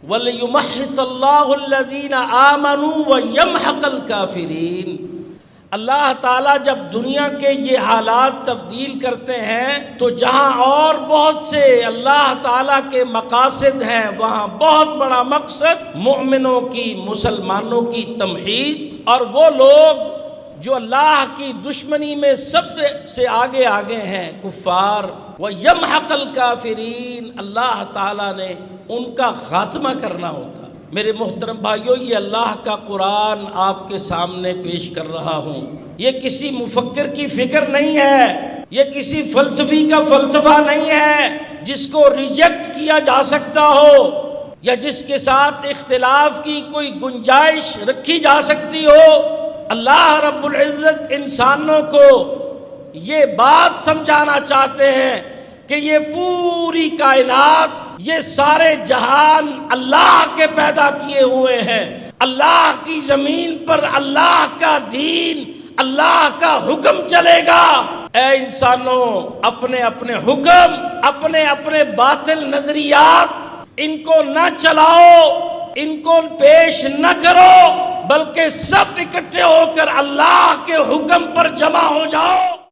وَلِيُمَحِّصَ اللَّهُ الَّذِينَ آمَنُوا وَيَمْحَقَ الْكَافِرِينَ۔ اللہ تعالیٰ جب دنیا کے یہ حالات تبدیل کرتے ہیں تو جہاں اور بہت سے اللہ تعالیٰ کے مقاصد ہیں، وہاں بہت بڑا مقصد مومنوں کی، مسلمانوں کی تمحیص، اور وہ لوگ جو اللہ کی دشمنی میں سب سے آگے ہیں، کفار، وَيَمْحَقَ الْكَافِرِينَ، اللہ تعالیٰ نے ان کا خاتمہ کرنا ہوتا۔ میرے محترم بھائیو، یہ اللہ کا قرآن آپ کے سامنے پیش کر رہا ہوں، یہ کسی مفکر کی فکر نہیں ہے، یہ کسی فلسفی کا فلسفہ نہیں ہے جس کو ریجیکٹ کیا جا سکتا ہو یا جس کے ساتھ اختلاف کی کوئی گنجائش رکھی جا سکتی ہو۔ اللہ رب العزت انسانوں کو یہ بات سمجھانا چاہتے ہیں کہ یہ پوری کائنات، یہ سارے جہان اللہ کے پیدا کیے ہوئے ہیں۔ اللہ کی زمین پر اللہ کا دین، اللہ کا حکم چلے گا۔ اے انسانوں، اپنے اپنے حکم، اپنے اپنے باطل نظریات، ان کو نہ چلاؤ، ان کو پیش نہ کرو، بلکہ سب اکٹھے ہو کر اللہ کے حکم پر جمع ہو جاؤ۔